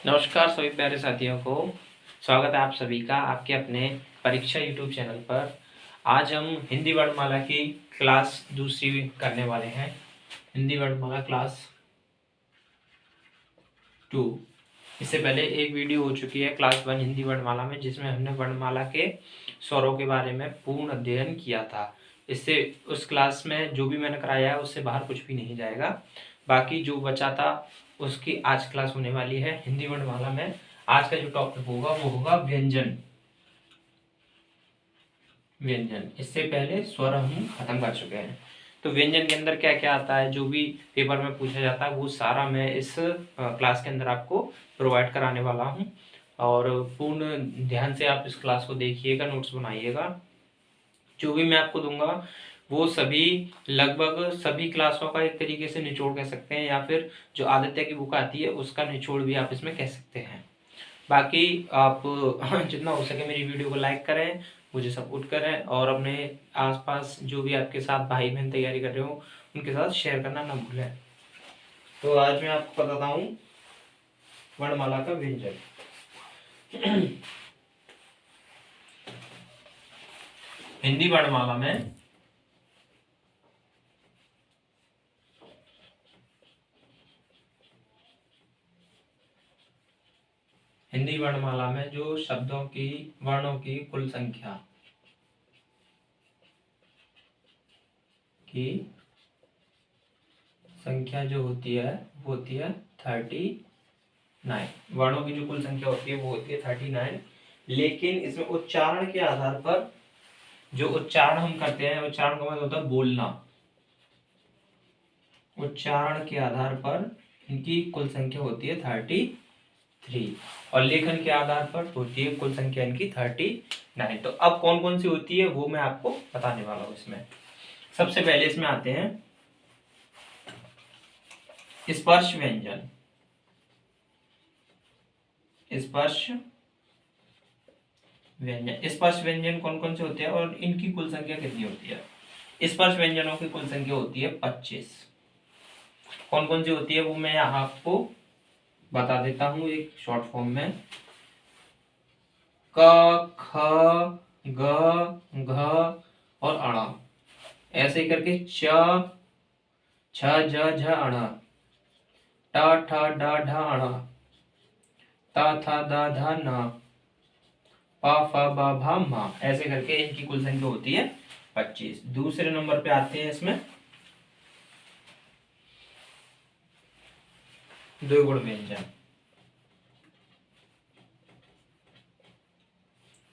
नमस्कार सभी प्यारे साथियों को। स्वागत है आप सभी का आपके अपने परीक्षा यूट्यूब चैनल पर। आज हम हिंदी वर्णमाला की क्लास दूसरी करने वाले हैं। हिंदी वर्णमाला क्लास 2। इससे पहले एक वीडियो हो चुकी है क्लास 1 हिंदी वर्णमाला में, जिसमें हमने वर्णमाला के स्वरों के बारे में पूर्ण अध्ययन किया था। इससे उस क्लास में जो भी मैंने कराया है उससे बाहर कुछ भी नहीं जाएगा। बाकी जो बचा था उसकी आज क्लास होने वाली है हिंदी वर्णमाला में। आज का जो टॉपिक होगा वो होगा व्यंजन। व्यंजन इससे पहले स्वर हम खत्म कर चुके हैं। तो व्यंजन के अंदर क्या क्या आता है, जो भी पेपर में पूछा जाता है वो सारा मैं इस क्लास के अंदर आपको प्रोवाइड कराने वाला हूँ। और पूर्ण ध्यान से आप इस क्लास को देखिएगा, नोट्स बनाइएगा। जो भी मैं आपको दूंगा वो सभी लगभग सभी क्लासों का एक तरीके से निचोड़ कह सकते हैं, या फिर जो आदित्य की बुक आती है उसका निचोड़ भी आप इसमें कह सकते हैं। बाकी आप जितना हो सके मेरी वीडियो को लाइक करें, मुझे सपोर्ट करें, और अपने आसपास जो भी आपके साथ भाई बहन तैयारी कर रहे हो उनके साथ शेयर करना ना भूलें। तो आज मैं आपको बताता हूँ वर्णमाला का व्यंजन। हिंदी वर्णमाला में जो शब्दों की वर्णों की कुल संख्या जो होती है वो होती है 39। वर्णों की जो कुल संख्या होती है वो होती है 39। लेकिन इसमें उच्चारण के आधार पर जो उच्चारण हम करते हैं, उच्चारण का मतलब होता है बोलना। उच्चारण के आधार पर इनकी कुल संख्या होती है 33, और लेखन के आधार पर होती है कुल संख्या इनकी 39। तो अब कौन कौन सी होती है वो मैं आपको बताने वाला हूं। इसमें सबसे पहले इसमें आते हैं स्पर्श व्यंजन। स्पर्श व्यंजन कौन कौन से होते हैं और इनकी कुल संख्या कितनी होती है। स्पर्श व्यंजनों की कुल संख्या होती है 25। कौन कौन सी होती है वो मैं यहाँ आपको बता देता हूँ एक शॉर्ट फॉर्म में। क, ख, ग, घ और अण, ऐसे ही करके च, छ, ज, झ, अण, ट, ठ, ड, ढ, अण, त, थ, द, ध, न, प, फ, ब, भ, म, ऐसे करके इनकी कुल संख्या होती है 25। दूसरे नंबर पे आते हैं इसमें द्विगुण व्यंजन।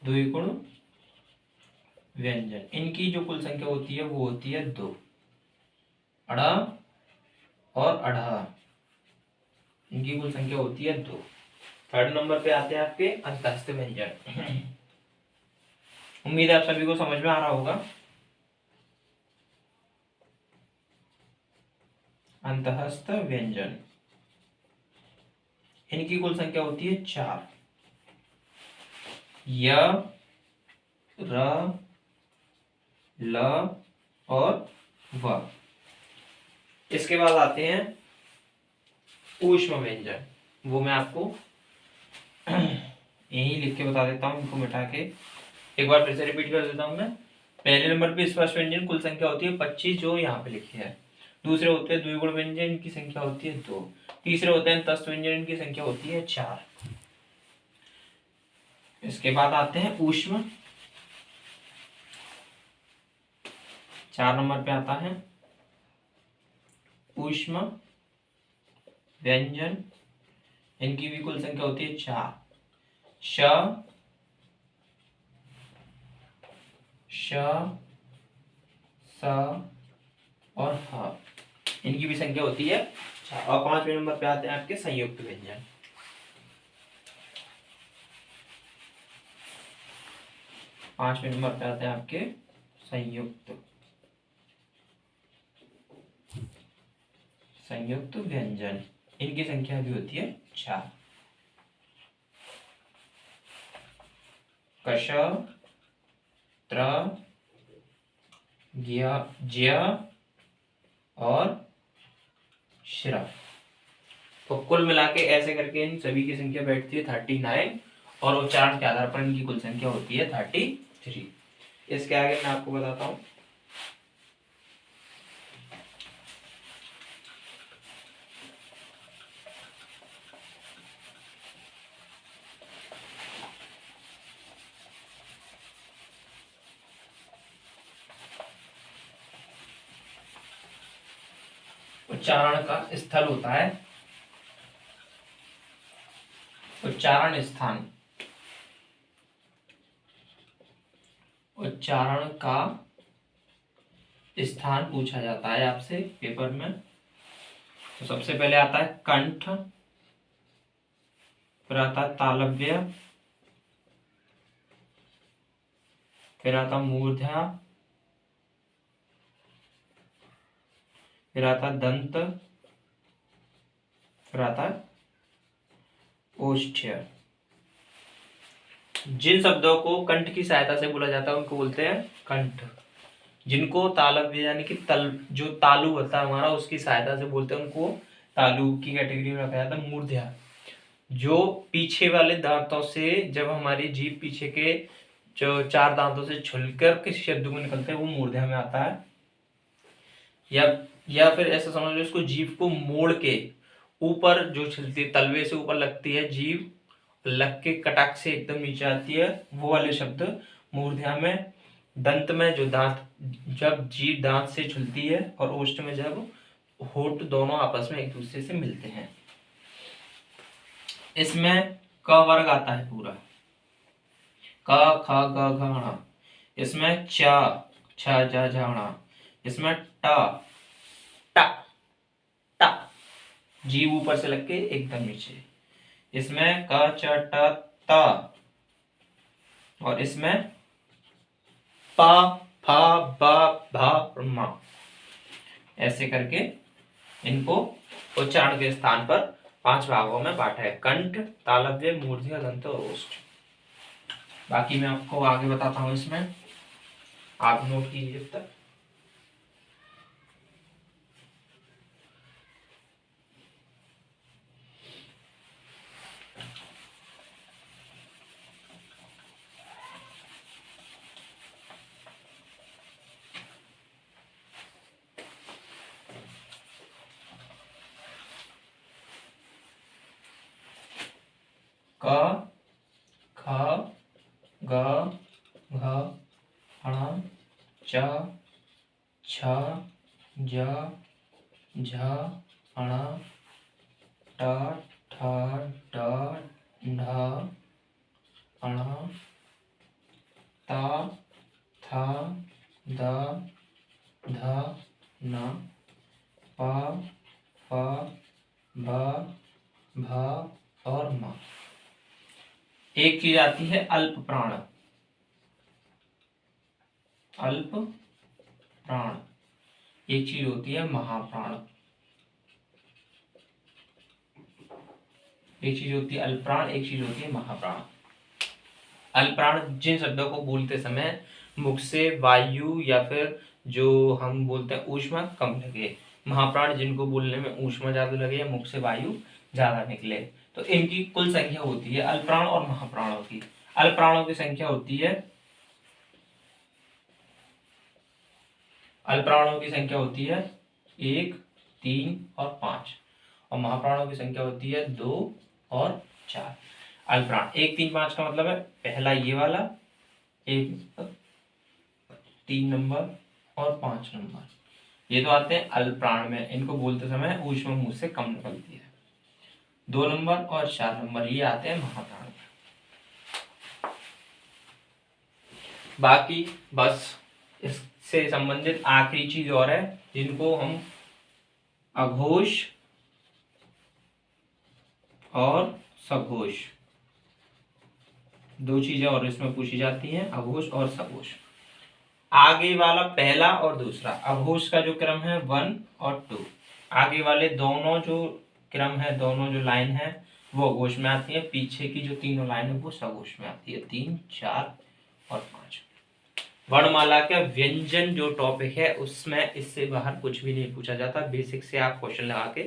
द्विगुण व्यंजन इनकी जो कुल संख्या होती है वो होती है 2। अड़ और अढ़, इनकी कुल संख्या होती है 2। थर्ड नंबर पे आते हैं आपके अंतःस्थ व्यंजन। उम्मीद है आप सभी को समझ में आ रहा होगा। अंतःस्थ व्यंजन इनकी कुल संख्या होती है 4। य, र, ल और व। इसके बाद आते हैं ऊष्म व्यंजन। वो मैं आपको यही लिख के बता देता हूँ, इनको मिटा के एक बार फिर से रिपीट कर देता हूँ मैं। पहले नंबर पे स्पर्श व्यंजन कुल संख्या होती है 25, जो यहाँ पे लिखी है। दूसरे होते हैं द्विगुण व्यंजन, इनकी संख्या होती है 2। तीसरे होते हैं अंतःस्थ व्यंजन, इनकी संख्या होती है 4। इसके बाद आते हैं ऊष्म। 4 नंबर पे आता है ऊष्म व्यंजन, इनकी भी कुल संख्या होती है 4। श, श, स और ह, इनकी भी संख्या होती है 4। और 5वें नंबर पे आते हैं आपके संयुक्त व्यंजन। पांचवें नंबर पे आते हैं आपके संयुक्त व्यंजन, इनकी संख्या भी होती है 4। कश, त्र, ज्य और श्र। तो कुल मिला के ऐसे करके इन सभी की संख्या बैठती है 39 और उच्चारण के आधार पर इनकी कुल संख्या होती है 33। इसके आगे मैं आपको बताता हूँ। उच्चारण का स्थल होता है उच्चारण स्थान। उच्चारण का स्थान पूछा जाता है आपसे पेपर में। तो सबसे पहले आता है कंठ, फिर आता है तालव्य, फिर आता मूर्धा, फिर आता दंत, फिर आता ओष्ठ्य। जिन शब्दों को कंठ की सहायता से बोला जाता है उनको बोलते हैं कंठ। जिनको तालव्य यानी कि तल जो तालु होता है हमारा उसकी सहायता से बोलते हैं उनको तालु की कैटेगरी में रखा जाता है। मूर्धा, जो पीछे वाले दांतों से जब हमारी जीभ पीछे के जो 4 दांतों से छुलकर किसी शब्द को निकलते हैं वो मूर्धा में आता है। या फिर ऐसा समझ लो इसको, जीभ को मोड़ के ऊपर जो छिलती तलवे से ऊपर लगती है जीभ, लग के कटाक्ष से एकदम नीचे आती है, वो वाले शब्द मूर्धा में। दंत में जो दांत, जब जीभ दांत से छुलती है, और ओष्ठ में जब होठ दोनों आपस में एक दूसरे से मिलते हैं। इसमें क वर्ग आता है पूरा, क ख ग घ ङ। इसमें च छ ज झ ण। इसमें ट ट ट, जीभ ऊपर से लग के एकदम नीचे। इसमें क च ट त, और इसमें प फ ब भ म। ऐसे करके इनको उच्चारण के स्थान पर 5 भागों में बांटा है: कंठ, तालव्य, मूर्धा, दंत और ओष्ठ। बाकी मैं आपको आगे बताता हूँ, इसमें आप नोट कीजिए जब तक। क ख ग घ ङ च छ ज झ ण ट ठ ड ढ ण त थ द ध न प फ ब भ और म। एक चीज आती है अल्प प्राण। अल्प प्राण। एक चीज होती है महाप्राण। एक चीज होती है अल्प प्राण, एक चीज होती है महाप्राण। अल्प प्राण जिन शब्दों को बोलते समय मुख से वायु या फिर जो हम बोलते हैं ऊष्मा कम लगे। महाप्राण जिनको बोलने में ऊष्मा ज्यादा लगे या मुख से वायु ज्यादा निकले। तो इनकी कुल संख्या होती है अल्प प्राण और महाप्राणों की। अल्प प्राणों की संख्या होती है, अल्प प्राणों की संख्या होती है 1, 3 और 5, और महाप्राणों की संख्या होती है 2 और 4। अल्प प्राण 1, 3, 5 का मतलब है पहला ये वाला 1, 3 नंबर और 5 नंबर, ये तो आते हैं अल्प प्राण में। इनको बोलते समय ऊष्मा मुंह से कम निकलती है। 2 नंबर और 4 नंबर ये आते हैं महाप्राण में। बाकी बस इससे संबंधित आखिरी चीज और है जिनको हम अघोष और सघोष, 2 चीजें और इसमें पूछी जाती हैं, अघोष और सघोष। आगे वाला पहला और दूसरा, अघोष का जो क्रम है 1 और 2, आगे वाले दोनों जो क्रम है, दोनों जो लाइन है वो अघोष में आती है, पीछे की जो तीनों लाइन है वो सघोष में आती है, 3, 4 और 5। वर्णमाला का व्यंजन जो टॉपिक है उसमें इससे बाहर कुछ भी नहीं पूछा जाता। बेसिक से आप क्वेश्चन लगा के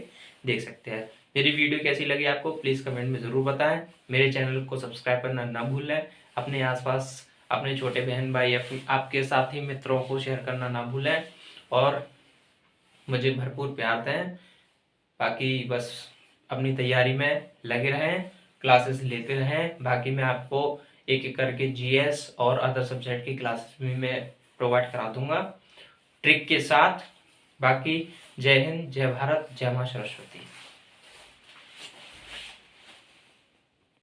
देख सकते हैं। मेरी वीडियो कैसी लगी आपको प्लीज़ कमेंट में ज़रूर बताएं। मेरे चैनल को सब्सक्राइब करना ना भूलें। अपने आसपास अपने छोटे बहन भाई आपके साथी मित्रों को शेयर करना ना भूलें और मुझे भरपूर प्यार दें। बाकी बस अपनी तैयारी में लगे रहें, क्लासेस लेते रहें। बाकी मैं आपको एक एक करके जीएस और अदर सब्जेक्ट की क्लासेस भी मैं प्रोवाइड करा दूंगा ट्रिक के साथ। बाकी जय हिंद, जय भारत, जय मां सरस्वती।